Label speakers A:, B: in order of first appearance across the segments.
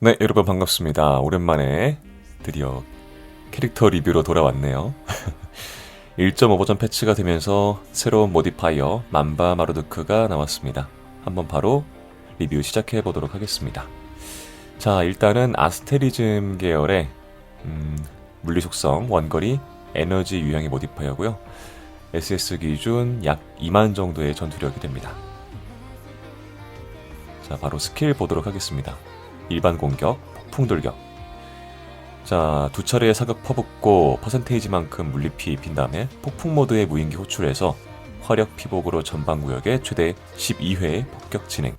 A: 네, 여러분 반갑습니다. 오랜만에 드디어 캐릭터 리뷰로 돌아왔네요. 1.5 버전 패치가 되면서 새로운 모디파이어 만바 마르두크가 나왔습니다. 한번 바로 리뷰 시작해 보도록 하겠습니다. 자, 일단은 아스테리즘 계열의 물리 속성, 원거리, 에너지 유형의 모디파이어고요. SS 기준 약 2만 정도의 전투력이 됩니다. 자, 바로 스킬 보도록 하겠습니다. 일반 공격, 폭풍 돌격. 자, 두 차례의 사격 퍼붓고 퍼센테이지만큼 물리피 입힌 다음에 폭풍 모드의 무인기 호출해서 화력 피복으로 전방 구역에 최대 12회의 폭격 진행.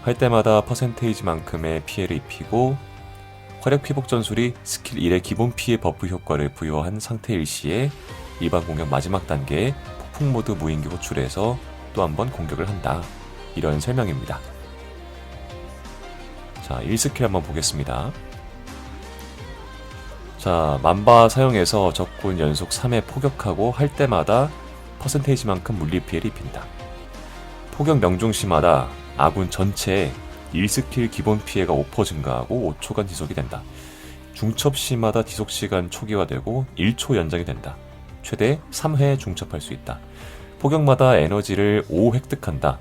A: 할 때마다 퍼센테이지만큼의 피해를 입히고 화력 피복 전술이 스킬 1의 기본 피해 버프 효과를 부여한 상태일 시에 일반 공격 마지막 단계에 폭풍 모드 무인기 호출해서 또 한 번 공격을 한다. 이런 설명입니다. 자, 1스킬 한번 보겠습니다. 자, 만바 사용해서 적군 연속 3회 포격하고 할 때마다 퍼센테이지만큼 물리 피해를 입힌다. 포격 명중 시마다 아군 전체의 1스킬 기본 피해가 5% 증가하고 5초간 지속이 된다. 중첩 시마다 지속 시간 초기화되고 1초 연장이 된다. 최대 3회 중첩할 수 있다. 포격마다 에너지를 5 획득한다.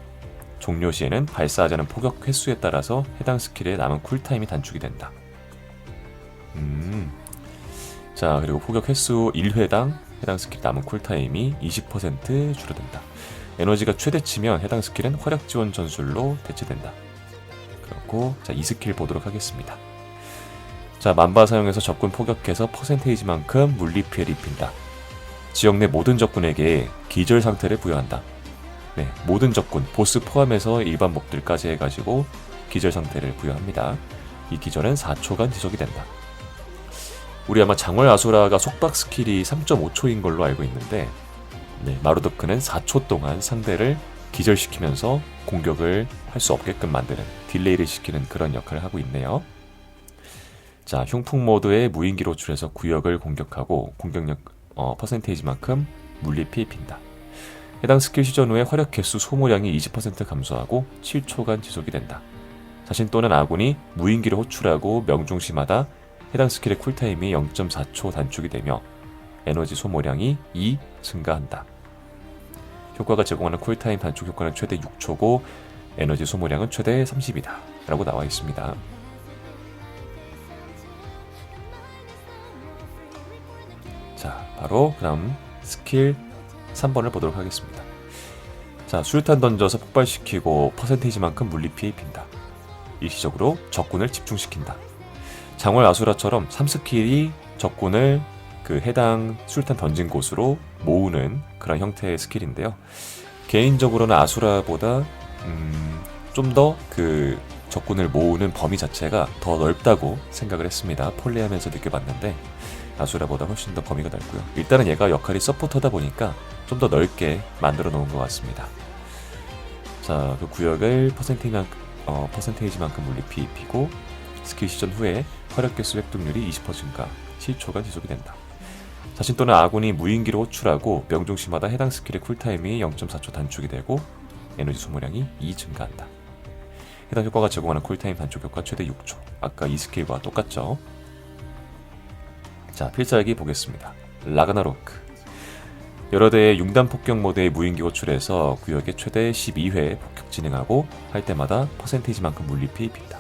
A: 종료 시에는 발사하지 않은 포격 횟수에 따라서 해당 스킬의 남은 쿨타임이 단축이 된다. 자, 그리고 포격 횟수 1회당 해당 스킬 남은 쿨타임이 20% 줄어든다. 에너지가 최대치면 해당 스킬은 화력 지원 전술로 대체된다. 그렇고, 자, 2스킬 보도록 하겠습니다. 자, 만바 사용해서 적군 포격해서 퍼센테이지만큼 물리 피해를 입힌다. 지역 내 모든 적군에게 기절 상태를 부여한다. 네, 모든 적군, 보스 포함해서 일반 몹들까지 해가지고 기절 상태를 부여합니다. 이 기절은 4초간 지속이 된다. 우리 아마 장월 아수라가 속박 스킬이 3.5초인 걸로 알고 있는데, 네, 마르두크는 4초 동안 상대를 기절시키면서 공격을 할 수 없게끔 만드는, 딜레이를 시키는 그런 역할을 하고 있네요. 자, 흉풍 모드의 무인기로 호출해서 구역을 공격하고 공격력 퍼센테이지만큼 물리 피해 입힌다. 해당 스킬 시전 후에 화력 개수 소모량이 20% 감소하고 7초간 지속이 된다. 자신 또는 아군이 무인기를 호출하고 명중 시마다 해당 스킬의 쿨타임이 0.4초 단축이 되며 에너지 소모량이 2 증가한다. 효과가 제공하는 쿨타임 단축 효과는 최대 6초고 에너지 소모량은 최대 30이다 라고 나와 있습니다. 자, 바로 그럼 스킬 3번을 보도록 하겠습니다. 자, 수류탄 던져서 폭발시키고 퍼센테이지만큼 물리 피해 입힌다. 일시적으로 적군을 집중시킨다. 장월 아수라처럼 3스킬이 적군을 그 해당 수류탄 던진 곳으로 모으는 그런 형태의 스킬인데요. 개인적으로는 아수라보다 좀 더 그 적군을 모으는 범위 자체가 더 넓다고 생각을 했습니다. 폴레이하면서 느껴봤는데 아수라보다 훨씬 더 범위가 넓고요. 일단은 얘가 역할이 서포터다 보니까 좀 더 넓게 만들어 놓은 것 같습니다. 자, 그 구역을 퍼센테이지만큼 물리 피해 입히고 스킬 시전 후에 화력 개수 획득률이 20% 증가, 7초간 지속이 된다. 자신 또는 아군이 무인기를 호출하고 명중 시마다 해당 스킬의 쿨타임이 0.4초 단축이 되고 에너지 소모량이 2 증가한다. 해당 효과가 제공하는 쿨타임 단축 효과 최대 6초. 아까 이 스킬과 똑같죠? 자, 필살기 보겠습니다. 라그나로크. 여러 대의 융단 폭격 모드의 무인기 호출해서 구역에 최대 12회 폭격 진행하고 할 때마다 퍼센테이지만큼 물리 피해 입힌다.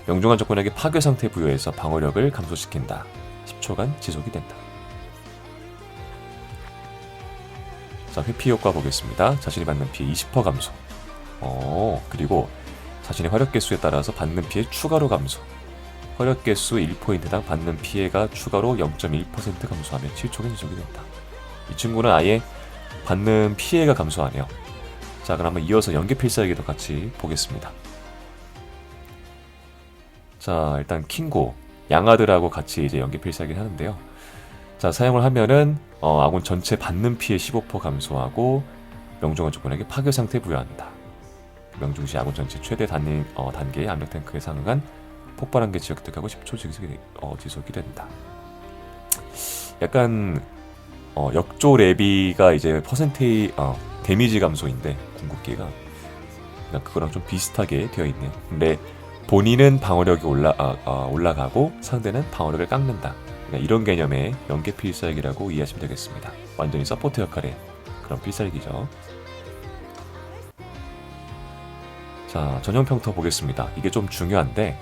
A: 명중한 적군에게 파괴 상태 부여해서 방어력을 감소시킨다. 10초간 지속이 된다. 자, 회피 효과 보겠습니다. 자신이 받는 피해 20% 감소. 그리고 자신의 화력 개수에 따라서 받는 피해 추가로 감소. 화력 개수 1포인트당 받는 피해가 추가로 0.1% 감소하며 7초간 지속이 된다. 이 친구는 아예 받는 피해가 감소하네요. 자, 그럼 한번 이어서 연계 필살기도 같이 보겠습니다. 자, 일단 킹고, 양아들하고 같이 이제 연계 필살기를 하는데요. 자, 사용을 하면은 아군 전체 받는 피해 15% 감소하고 명중한 적군에게 파괴 상태 부여한다. 명중 시 아군 전체 최대 단계의 압력 탱크에 상응한 폭발 한개 지역 획득하고 10초 지속이 된다. 약간 역조 레비가 이제 데미지 감소인데 궁극기가 그거랑 좀 비슷하게 되어 있네요. 근데 본인은 방어력이 올라가고 상대는 방어력을 깎는다. 그러니까 이런 개념의 연계 필살기라고 이해하시면 되겠습니다. 완전히 서포트 역할의 그런 필살기죠. 자, 전용 평터 보겠습니다. 이게 좀 중요한데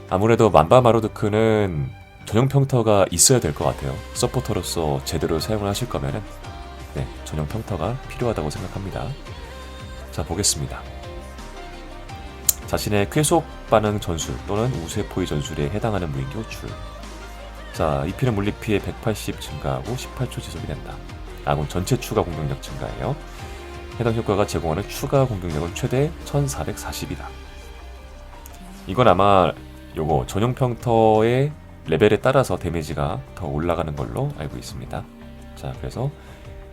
A: 아무래도 만바 마로드크는 전용 평터가 있어야 될 것 같아요. 서포터로서 제대로 사용을 하실 거면은 네, 전용 평터가 필요하다고 생각합니다. 자, 보겠습니다. 자신의 쾌속 반응 전술 또는 우세포위 전술에 해당하는 무인기 호출. 자, 이 피는 물리피해 180 증가하고 18초 지속이 된다. 아군 전체 추가 공격력 증가예요. 해당 효과가 제공하는 추가 공격력은 최대 1440이다. 이건 아마 요거 전용 평터의 레벨에 따라서 데미지가 더 올라가는 걸로 알고 있습니다. 자, 그래서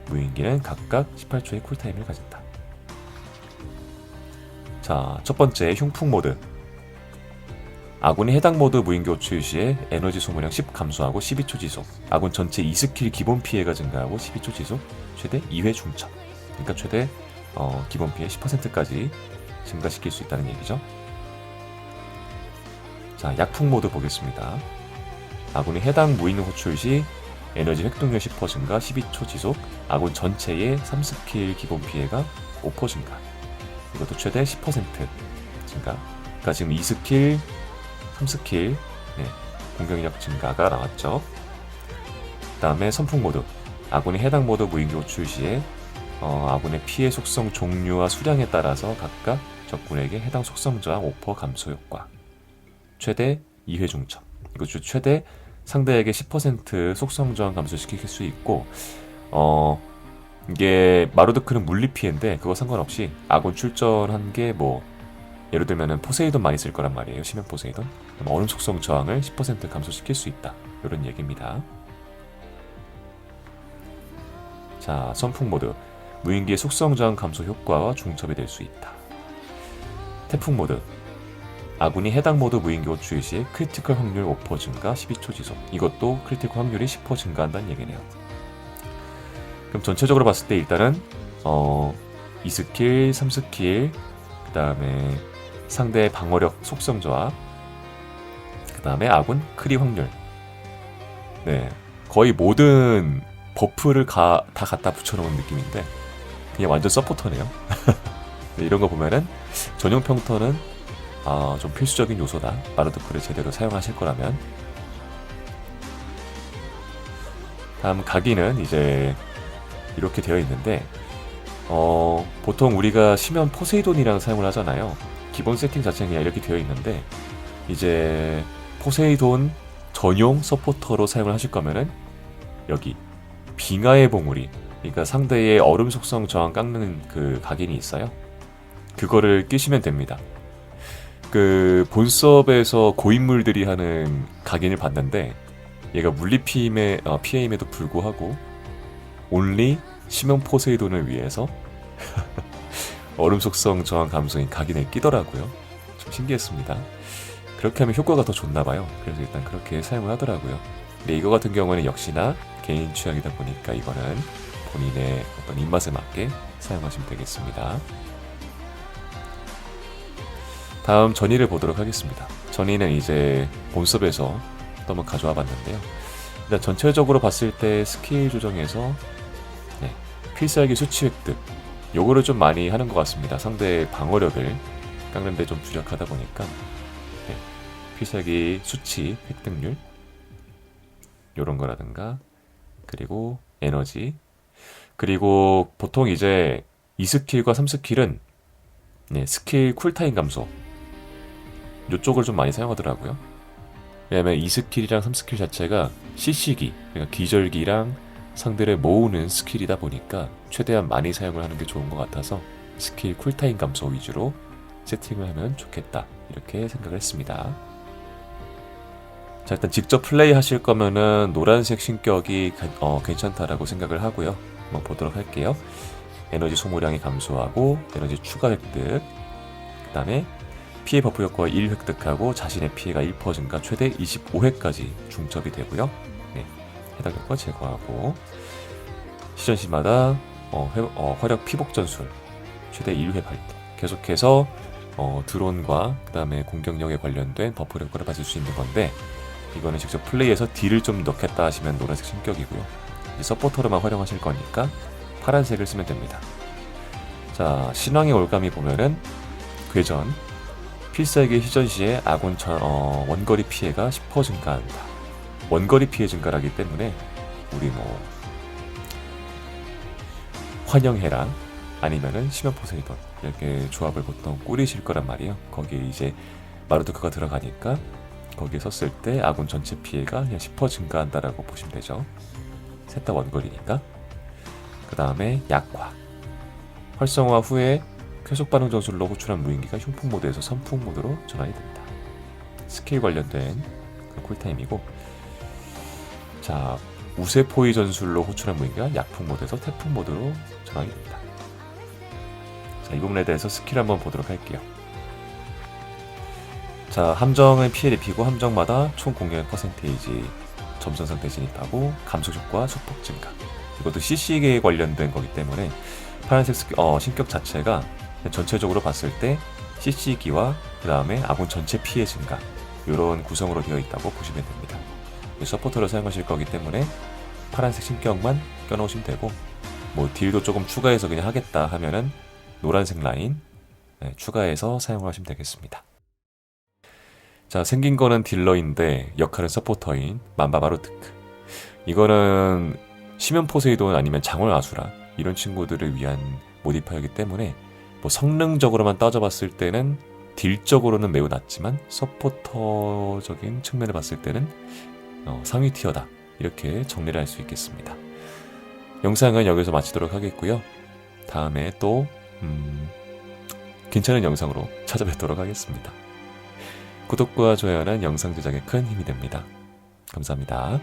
A: 무인기는 각각 18초의 쿨타임을 가진다. 자, 첫 번째 흉풍 모드. 아군이 해당 모드 무인기 호출 시에 에너지 소모량 10 감소하고 12초 지속. 아군 전체 2스킬 기본 피해가 증가하고 12초 지속. 최대 2회 중첩. 그러니까 최대 기본 피해 10%까지 증가시킬 수 있다는 얘기죠. 자, 약풍 모드 보겠습니다. 아군이 해당 무인 호출 시 에너지 획동률 10% 증가, 12초 지속. 아군 전체의 3스킬 기본 피해가 5% 증가. 이것도 최대 10% 증가. 그러니까 지금 2스킬, 3스킬 공격력 증가가 나왔죠. 그 다음에 선풍 모드. 아군이 해당 모드 무인기 호출 시에 아군의 피해 속성 종류와 수량에 따라서 각각 적군에게 해당 속성 저항 5% 감소 효과. 최대 2회 중첩. 이것 중 최대 상대에게 10% 속성 저항 감소시킬 수 있고 이게 마루드크는 물리 피해인데 그거 상관없이 아군 출전한 게 뭐 예를 들면은 포세이돈 많이 쓸 거란 말이에요. 심연 포세이돈. 그럼 얼음 속성 저항을 10% 감소시킬 수 있다. 이런 얘기입니다. 자, 선풍 모드. 무인기의 속성 저항 감소 효과와 중첩이 될 수 있다. 태풍 모드. 아군이 해당 모드 무인기 호출 시에 크리티컬 확률 5% 증가, 12초 지속. 이것도 크리티컬 확률이 10% 증가한다는 얘기네요. 그럼 전체적으로 봤을 때 일단은 2스킬, 3스킬, 그 다음에 상대의 방어력 속성 저하, 그 다음에 아군 크리 확률. 네, 거의 모든 버프를 다 갖다 붙여놓은 느낌인데 그냥 완전 서포터네요. 네, 이런 거 보면은 전용 평터는 좀 필수적인 요소다. 마루드크를 제대로 사용하실 거라면. 다음 각인은 이제 이렇게 되어 있는데 보통 우리가 심연 포세이돈이랑 사용을 하잖아요. 기본 세팅 자체는 그냥 이렇게 되어 있는데 이제 포세이돈 전용 서포터로 사용을 하실 거면은 여기 빙하의 봉우리, 그러니까 상대의 얼음 속성 저항 깎는 그 각인이 있어요. 그거를 끼시면 됩니다. 그 본섭에서 고인물들이 하는 각인을 봤는데 얘가 물리 피해임에도 불구하고 온리 심연 포세이돈을 위해서 얼음 속성 저항 감소인 각인을 끼더라고요. 좀 신기했습니다. 그렇게 하면 효과가 더 좋나봐요. 그래서 일단 그렇게 사용을 하더라고요. 근데 이거 같은 경우는 역시나 개인 취향이다 보니까 이거는 본인의 어떤 입맛에 맞게 사용하시면 되겠습니다. 다음 전의를 보도록 하겠습니다. 전의는 이제 본섭에서 또 한번 가져와 봤는데요. 일단 전체적으로 봤을 때 스킬 조정에서 필살기 수치 획득, 요거를 좀 많이 하는 것 같습니다. 상대의 방어력을 깎는데 좀 주력하다 보니까 필살기 수치 획득률 요런 거라든가, 그리고 에너지, 그리고 보통 이제 2스킬과 3스킬은 스킬 쿨타임 감소 요쪽을 좀 많이 사용하더라고요. 왜냐면 2스킬이랑 3스킬 자체가 CC기, 그러니까 기절기랑 상대를 모으는 스킬이다 보니까 최대한 많이 사용을 하는 게 좋은 것 같아서 스킬 쿨타임 감소 위주로 세팅을 하면 좋겠다, 이렇게 생각을 했습니다. 자, 일단 직접 플레이 하실 거면은 노란색 신격이 괜찮다라고 생각을 하고요. 한번 보도록 할게요. 에너지 소모량이 감소하고 에너지 추가 획득, 그 다음에 피해 버프 효과 1 획득하고 자신의 피해가 1% 증가, 최대 25회까지 중첩이 되고요. 해당 효과 제거하고 시전 시마다 화력 피복 전술 최대 1회 발동. 계속해서 드론과 그 다음에 공격력에 관련된 버프 효과를 받을 수 있는 건데, 이거는 직접 플레이해서 딜을 좀 넣겠다 하시면 노란색 신격이고요. 이제 서포터로만 활용하실 거니까 파란색을 쓰면 됩니다. 자, 신왕의 올가미 보면은 궤전 필살기 희전 시에 아군 원거리 피해가 10% 증가한다. 원거리 피해 증가라기 때문에 우리 뭐 환영해라 아니면은 심연 포세이돈 이렇게 조합을 보통 꾸리실 거란 말이에요. 거기에 이제 마르도크가 들어가니까 거기에 썼을 때 아군 전체 피해가 그냥 10% 증가한다라고 보시면 되죠. 셋 다 원거리니까. 그 다음에 약화 활성화 후에 쾌속 반응 전술로 호출한 무인기가 흉풍 모드에서 선풍 모드로 전환이 됩니다. 스킬 관련된 그런 쿨타임이고, 자, 우세포위 전술로 호출한 무인기가 약풍 모드에서 태풍 모드로 전환이 됩니다. 자, 이 부분에 대해서 스킬 한번 보도록 할게요. 자, 함정은 피해를 입히고 함정마다 총 공격 퍼센테이지 점선 상태 진입하고 감속 효과 수폭 증가. 이것도 CC에 관련된 거기 때문에 파란색 신격 자체가 전체적으로 봤을 때 CC기와 그 다음에 아군 전체 피해 증가 이런 구성으로 되어 있다고 보시면 됩니다. 서포터로 사용하실 거기 때문에 파란색 신격만 껴놓으시면 되고, 뭐 딜도 조금 추가해서 그냥 하겠다 하면은 노란색 라인 추가해서 사용하시면 되겠습니다. 자, 생긴 거는 딜러인데 역할은 서포터인 만바바로트크. 이거는 심연 포세이돈 아니면 장월 아수라 이런 친구들을 위한 모디파이어이기 때문에 뭐 성능적으로만 따져봤을 때는 딜적으로는 매우 낮지만 서포터적인 측면을 봤을 때는 상위 티어다, 이렇게 정리를 할 수 있겠습니다. 영상은 여기서 마치도록 하겠고요. 다음에 또 괜찮은 영상으로 찾아뵙도록 하겠습니다. 구독과 좋아요는 영상 제작에 큰 힘이 됩니다. 감사합니다.